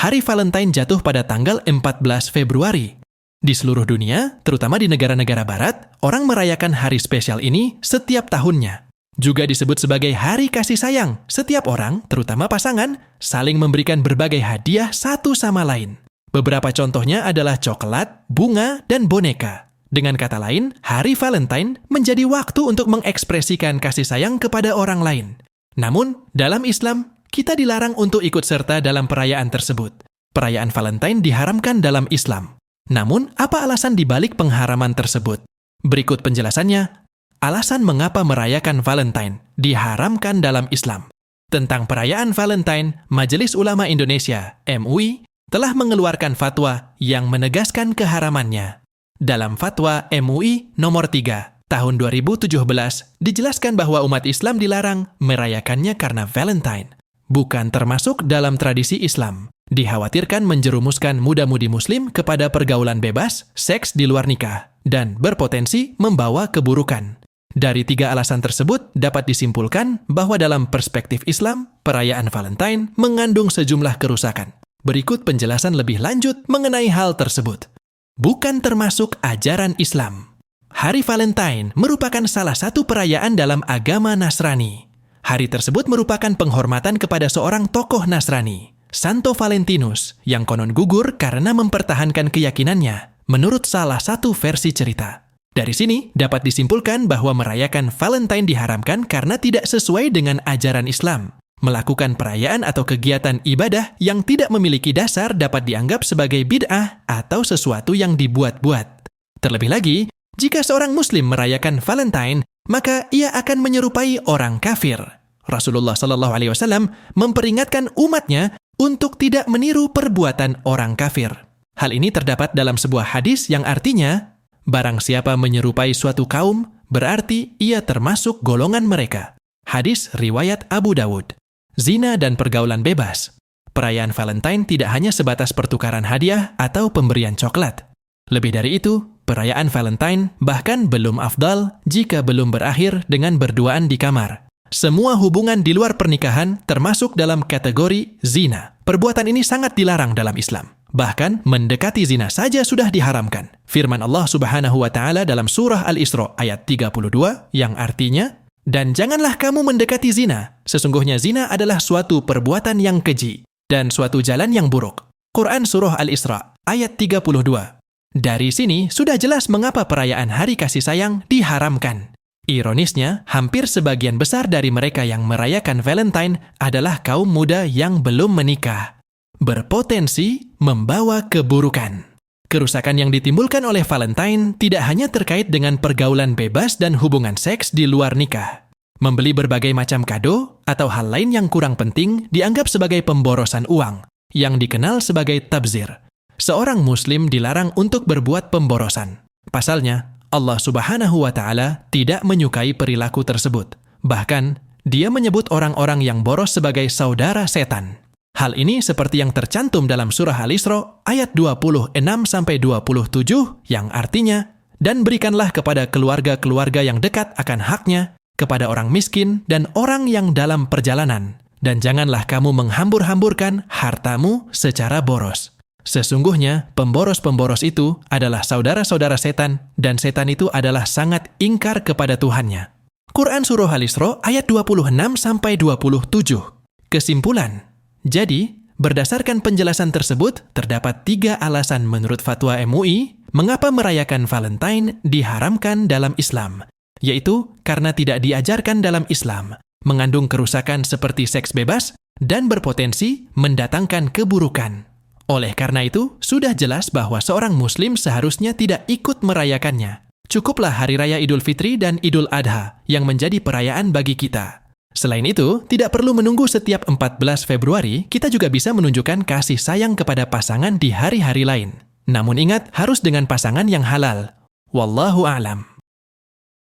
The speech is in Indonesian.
Hari Valentine jatuh pada tanggal 14 Februari. Di seluruh dunia, terutama di negara-negara barat, orang merayakan hari spesial ini setiap tahunnya. Juga disebut sebagai hari kasih sayang. Setiap orang, terutama pasangan, saling memberikan berbagai hadiah satu sama lain. Beberapa contohnya adalah coklat, bunga, dan boneka. Dengan kata lain, hari Valentine menjadi waktu untuk mengekspresikan kasih sayang kepada orang lain. Namun, dalam Islam, kita dilarang untuk ikut serta dalam perayaan tersebut. Perayaan Valentine diharamkan dalam Islam. Namun, apa alasan dibalik pengharaman tersebut? Berikut penjelasannya. Alasan mengapa merayakan Valentine diharamkan dalam Islam. Tentang perayaan Valentine, Majelis Ulama Indonesia, MUI, telah mengeluarkan fatwa yang menegaskan keharamannya. Dalam fatwa MUI nomor 3, tahun 2017, dijelaskan bahwa umat Islam dilarang merayakannya karena Valentine. Bukan termasuk dalam tradisi Islam. Dikhawatirkan menjerumuskan muda-mudi muslim kepada pergaulan bebas, seks di luar nikah, dan berpotensi membawa keburukan. Dari 3 alasan tersebut, dapat disimpulkan bahwa dalam perspektif Islam, perayaan Valentine mengandung sejumlah kerusakan. Berikut penjelasan lebih lanjut mengenai hal tersebut. Bukan termasuk ajaran Islam. Hari Valentine merupakan salah satu perayaan dalam agama Nasrani. Hari tersebut merupakan penghormatan kepada seorang tokoh Nasrani, Santo Valentinus, yang konon gugur karena mempertahankan keyakinannya, menurut salah satu versi cerita. Dari sini, dapat disimpulkan bahwa merayakan Valentine diharamkan karena tidak sesuai dengan ajaran Islam. Melakukan perayaan atau kegiatan ibadah yang tidak memiliki dasar dapat dianggap sebagai bid'ah atau sesuatu yang dibuat-buat. Terlebih lagi, jika seorang muslim merayakan Valentine, maka ia akan menyerupai orang kafir. Rasulullah SAW memperingatkan umatnya untuk tidak meniru perbuatan orang kafir. Hal ini terdapat dalam sebuah hadis yang artinya, barang siapa menyerupai suatu kaum, berarti ia termasuk golongan mereka. Hadis riwayat Abu Dawud. Zina dan pergaulan bebas. Perayaan Valentine tidak hanya sebatas pertukaran hadiah atau pemberian coklat. Lebih dari itu, perayaan Valentine bahkan belum afdal jika belum berakhir dengan berduaan di kamar. Semua hubungan di luar pernikahan termasuk dalam kategori zina. Perbuatan ini sangat dilarang dalam Islam. Bahkan mendekati zina saja sudah diharamkan. Firman Allah Subhanahu wa taala dalam surah Al-Isra ayat 32 yang artinya, "Dan janganlah kamu mendekati zina. Sesungguhnya zina adalah suatu perbuatan yang keji dan suatu jalan yang buruk." Quran surah Al-Isra ayat 32. Dari sini sudah jelas mengapa perayaan Hari Kasih Sayang diharamkan. Ironisnya, hampir sebagian besar dari mereka yang merayakan Valentine adalah kaum muda yang belum menikah. Berpotensi membawa keburukan. Kerusakan yang ditimbulkan oleh Valentine tidak hanya terkait dengan pergaulan bebas dan hubungan seks di luar nikah. Membeli berbagai macam kado atau hal lain yang kurang penting dianggap sebagai pemborosan uang, yang dikenal sebagai tabzir. Seorang muslim dilarang untuk berbuat pemborosan. Pasalnya, Allah Subhanahu wa taala tidak menyukai perilaku tersebut. Bahkan, Dia menyebut orang-orang yang boros sebagai saudara setan. Hal ini seperti yang tercantum dalam surah Al-Isra ayat 26-27 yang artinya, "Dan berikanlah kepada keluarga-keluarga yang dekat akan haknya, kepada orang miskin dan orang yang dalam perjalanan. Dan janganlah kamu menghambur-hamburkan hartamu secara boros. Sesungguhnya pemboros-pemboros itu adalah saudara-saudara setan, dan setan itu adalah sangat ingkar kepada Tuhannya." Quran Surah Al-Isra ayat 26-27. Kesimpulan. Jadi, berdasarkan penjelasan tersebut, terdapat 3 alasan menurut fatwa MUI mengapa merayakan Valentine diharamkan dalam Islam, yaitu karena tidak diajarkan dalam Islam, mengandung kerusakan seperti seks bebas, dan berpotensi mendatangkan keburukan. Oleh karena itu, sudah jelas bahwa seorang muslim seharusnya tidak ikut merayakannya. Cukuplah Hari Raya Idul Fitri dan Idul Adha yang menjadi perayaan bagi kita. Selain itu, tidak perlu menunggu setiap 14 Februari, kita juga bisa menunjukkan kasih sayang kepada pasangan di hari-hari lain. Namun ingat, harus dengan pasangan yang halal. Wallahu a'lam.